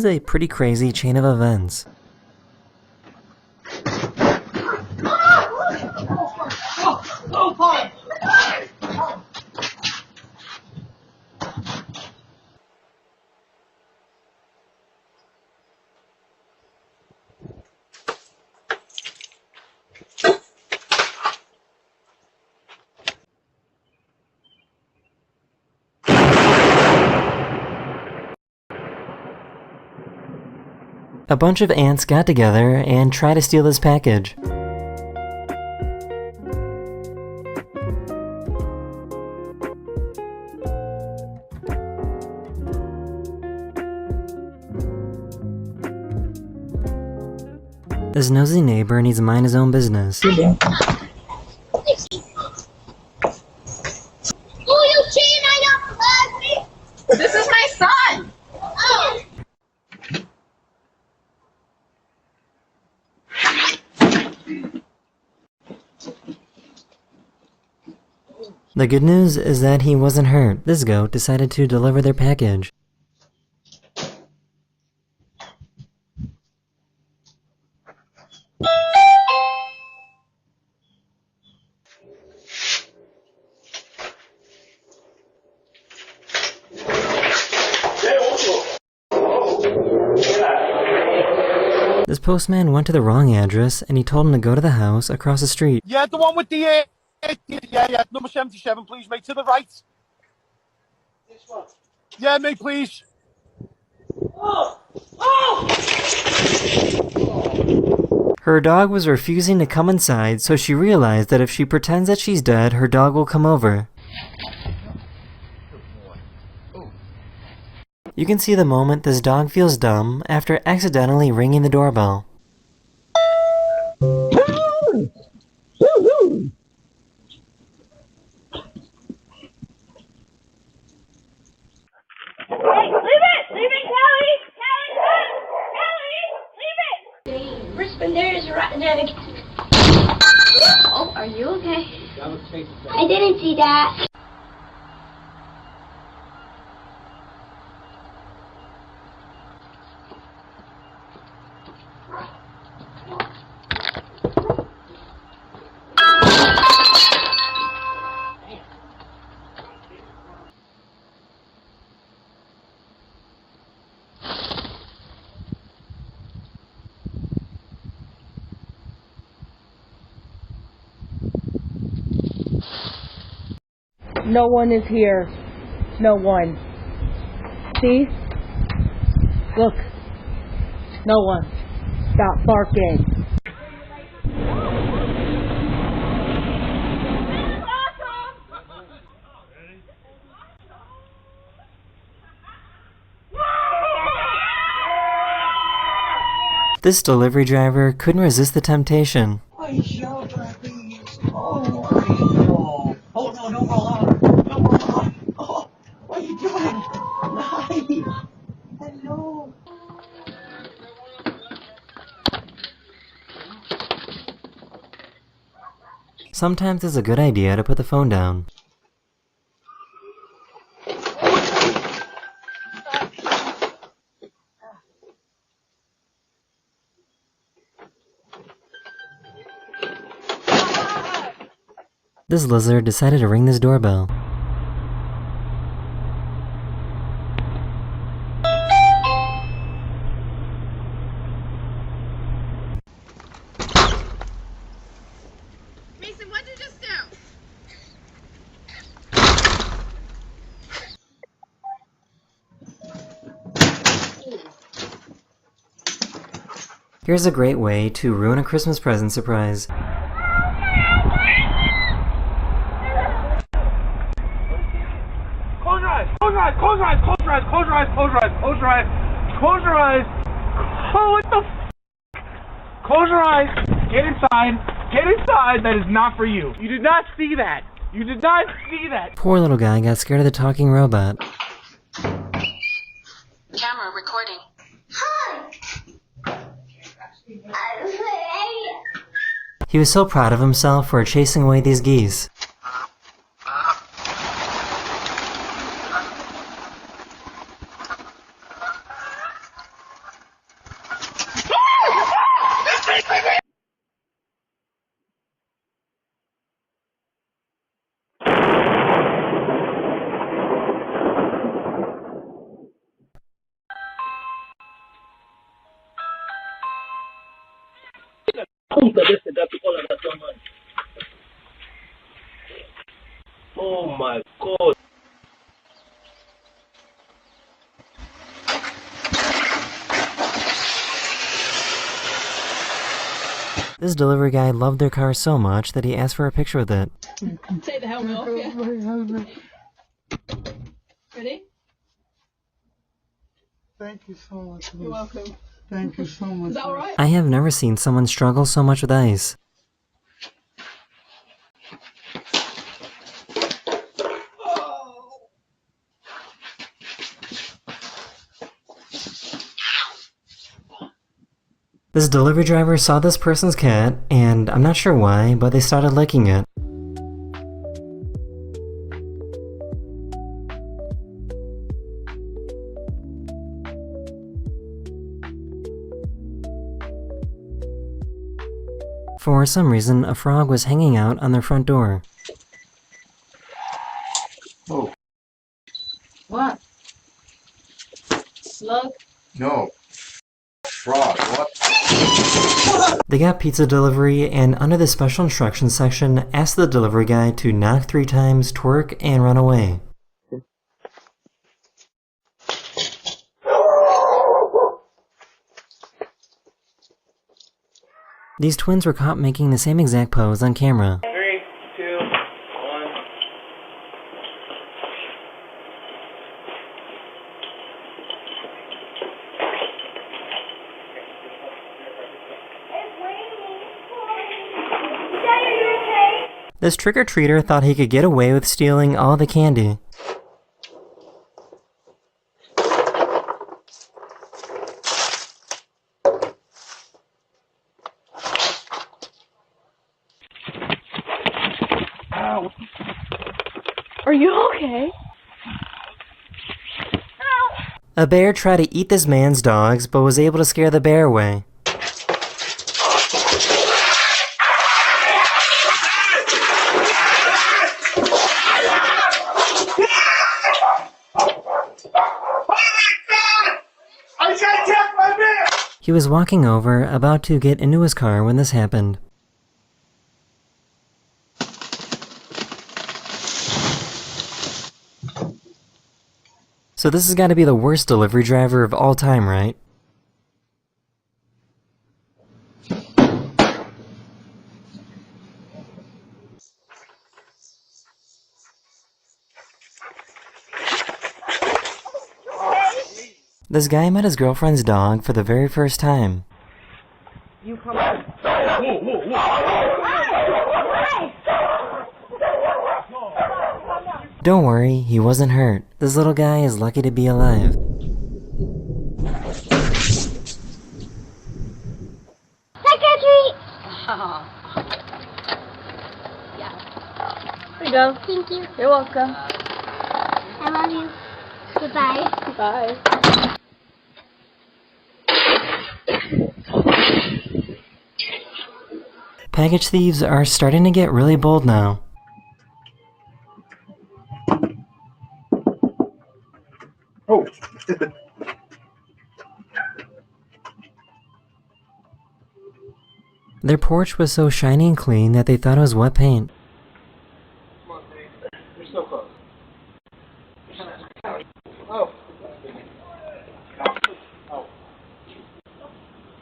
This is a pretty crazy chain of events. A bunch of ants got together and tried to steal this package. This nosy neighbor needs to mind his own business. Oh, you cheating on your husband! This is my son! Oh. The good news is that he wasn't hurt. This goat decided to deliver their package. This postman went to the wrong address and he told him to go to the house across the street. Yeah, the one with the yeah, number 77, please, mate, to the right. This one? Yeah, mate, please. Oh! Oh! Her dog was refusing to come inside, so she realized that if she pretends that she's dead, her dog will come over. You can see the moment this dog feels dumb after accidentally ringing the doorbell. There is right there. Oh, are you okay? I didn't see that. No one is here. No one. See? Look. No one. Stop barking. This delivery driver couldn't resist the temptation. Oh, no, no roll on. No roll on. Oh, what are you doing? Nice. Hello. Sometimes it's a good idea to put the phone down. This lizard decided to ring this doorbell. Mason, what'd you just do? Here's a great way to ruin a Christmas present surprise. Close your eyes, close your eyes, close your eyes, close your eyes, close your eyes, close your eyes. Oh, what the f***? Close your eyes, get inside, that is not for you. You did not see that. You did not see that. Poor little guy got scared of the talking robot. Camera recording. Hi. He was so proud of himself for chasing away these geese. Nunca de ese gato con la razón, man. Oh my god. This delivery guy loved their car so much that he asked for a picture with it. Take the helmet off, yeah. Ready? Thank you so much. You're welcome. Thank you so much. Is that alright? I have never seen someone struggle so much with ice. This delivery driver saw this person's cat, and I'm not sure why, but they started licking it. For some reason, a frog was hanging out on their front door. Oh, What? Slug? no. Frog, what? They got pizza delivery, and under the special instructions section, asked the delivery guy to knock 3 times, twerk, and run away. These twins were caught making the same exact pose on camera. 3, 2, 1. This trick-or-treater thought he could get away with stealing all the candy. Are you okay? A bear tried to eat this man's dogs, but was able to scare the bear away. He was walking over, about to get into his car when this happened. So this has got to be the worst delivery driver of all time, right? This guy met his girlfriend's dog for the very first time. You come on. Don't worry, he wasn't hurt. This little guy is lucky to be alive. Here you go. Thank you. You're welcome. I love you. Goodbye. Bye. Package thieves are starting to get really bold now. Oh. Their porch was so shiny and clean that they thought it was wet paint. You're so close. Oh.